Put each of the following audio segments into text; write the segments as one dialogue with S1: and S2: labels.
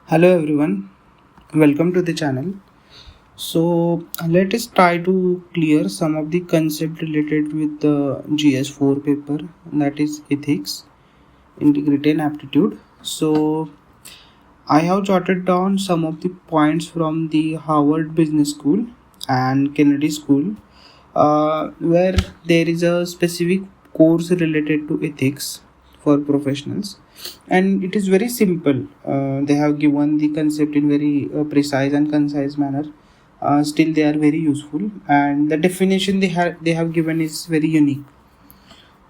S1: Hello everyone, welcome to the channel. Let us try to clear some of the concept related with the GS4 paper, that is ethics, integrity and aptitude. I have jotted down some of the points from the Harvard Business School and Kennedy School, where there is a specific course related to ethics for professionals, and it is very simple. They have given the concept in very precise and concise manner. Still, they are very useful, and the definition they have given is very unique.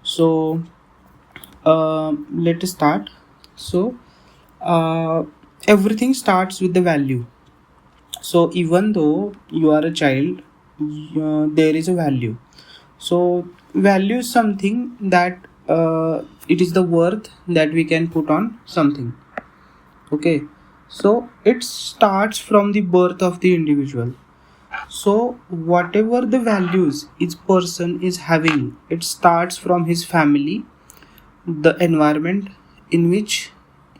S1: So, let us start. So, uh, everything starts with the value. So even though you are a child, there is a value. So value is something that it is the worth that we can put on something. Okay, so it starts from the birth of the individual. So whatever the values each person is having, it starts from his family, the environment in which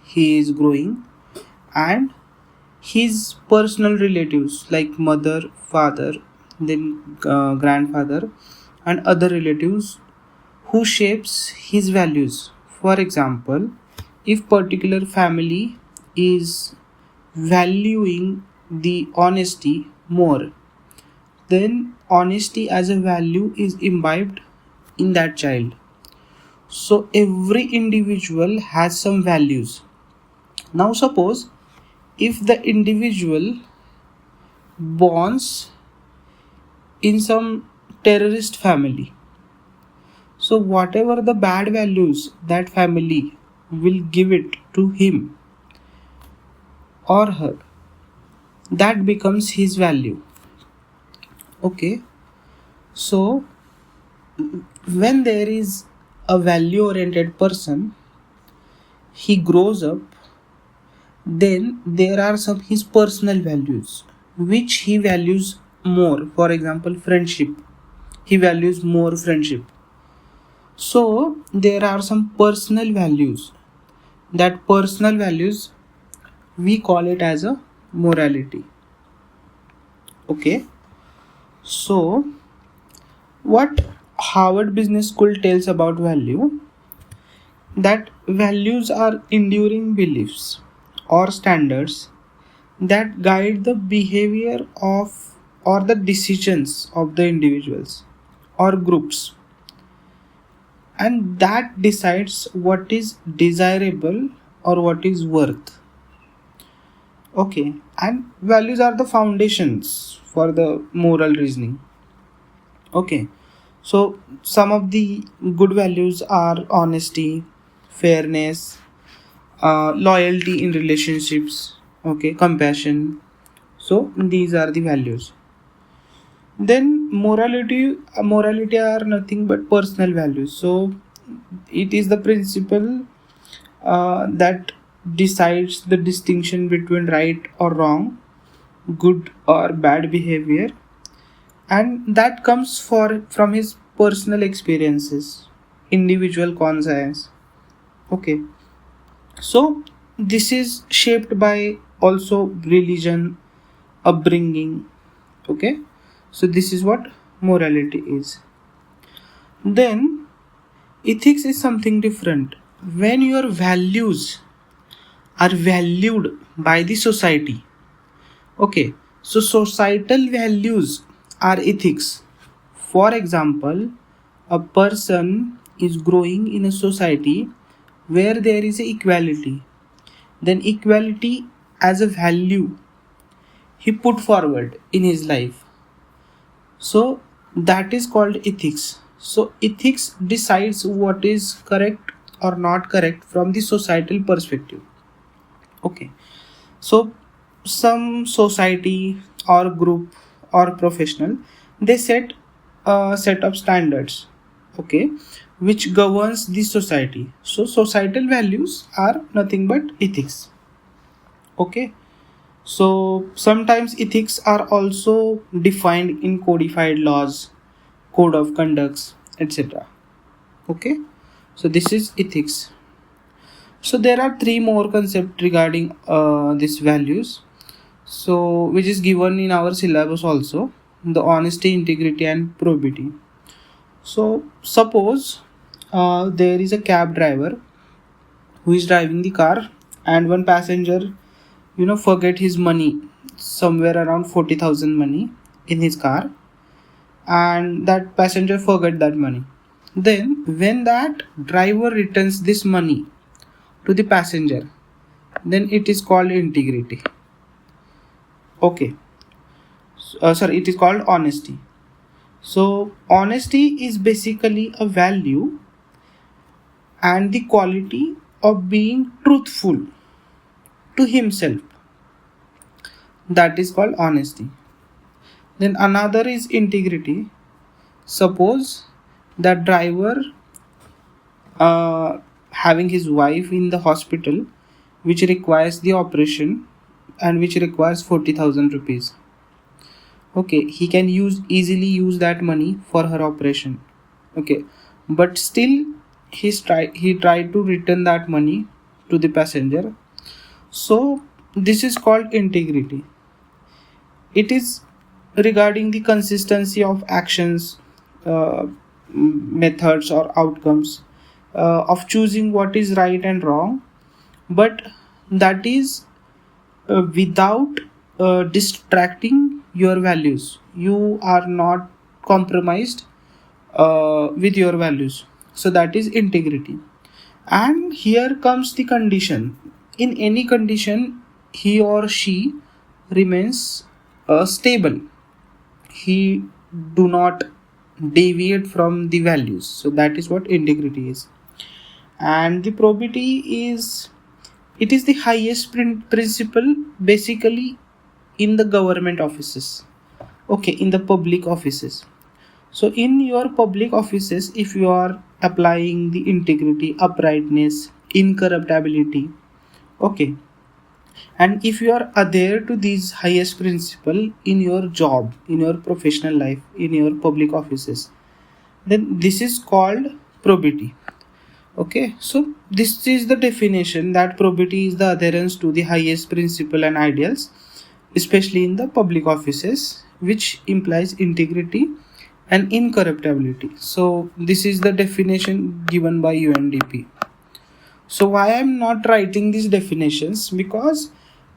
S1: he is growing, and his personal relatives like mother, father, then grandfather, and other relatives who shapes his values. For example, if particular family is valuing the honesty more, then honesty as a value is imbibed in that child. So every individual has some values. Now suppose if the individual borns in some terrorist family, so whatever the bad values that family will give it to him or her, that becomes his value. Okay, so when there is a value oriented person, he grows up, then there are some his personal values which he values more. For example, friendship, he values more friendship. So there are some personal values. That personal values, we call it as a morality. Okay. So what Harvard Business School tells about value, that values are enduring beliefs or standards that guide the behavior of or the decisions of the individuals or groups, and that decides what is desirable or what is worth. Okay, and values are the foundations for the moral reasoning. Okay, so some of the good values are honesty, fairness, loyalty in relationships, okay, compassion. So these are the values. Then morality are nothing but personal values. So it is the principle that decides the distinction between right or wrong, good or bad behavior, and that comes from his personal experiences, individual conscience. Okay, so this is shaped by also religion, upbringing. Okay, so this is what morality is. Then ethics is something different. When your values are valued by the society. Okay, so societal values are ethics. For example, a person is growing in a society where there is equality. Then equality as a value he put forward in his life. So that is called ethics. So ethics decides what is correct or not correct from the societal perspective. Okay, so some society or group or professional, they set a set of standards, okay, which governs the society. So societal values are nothing but ethics. Okay, so sometimes ethics are also defined in codified laws, code of conducts, etc. Okay, so this is ethics. So there are three more concepts regarding these values, so which is given in our syllabus also: the honesty, integrity, and probity. So suppose there is a cab driver who is driving the car, and one passenger forget his money, somewhere around 40,000 money in his car, and that passenger forget that money. Then when that driver returns this money to the passenger, then it is called integrity. Okay. Sorry, it is called honesty. So honesty is basically a value and the quality of being truthful to himself. That is called honesty. Then another is integrity. Suppose that driver having his wife in the hospital, which requires the operation and which requires 40,000 rupees. Okay, he can easily use that money for her operation. Okay, but still he tried to return that money to the passenger. So this is called integrity. It is regarding the consistency of actions, methods, or outcomes, of choosing what is right and wrong, but that is without distracting your values. You are not compromised with your values. So that is integrity. And here comes the condition: in any condition, he or she remains stable. He do not deviate from the values. So that is what integrity is. And the probity is, it is the highest principle basically in the government offices. Okay, in the public offices. So in your public offices, if you are applying the integrity, uprightness, incorruptibility, okay, and if you are adhere to these highest principle in your job, in your professional life, in your public offices, then this is called probity. Okay, so this is the definition, that probity is the adherence to the highest principle and ideals, especially in the public offices, which implies integrity and incorruptibility. So this is the definition given by UNDP. So why I'm not writing these definitions? Because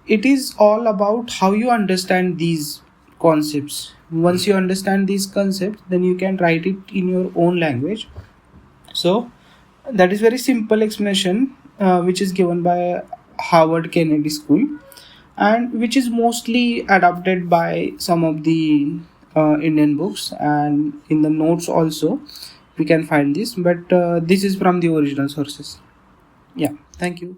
S1: it is all about how you understand these concepts. Once you understand these concepts, then you can write it in your own language. So that is very simple explanation, which is given by Harvard Kennedy School, and which is mostly adapted by some of the Indian books, and in the notes also we can find this, but this is from the original sources. Yeah, thank you.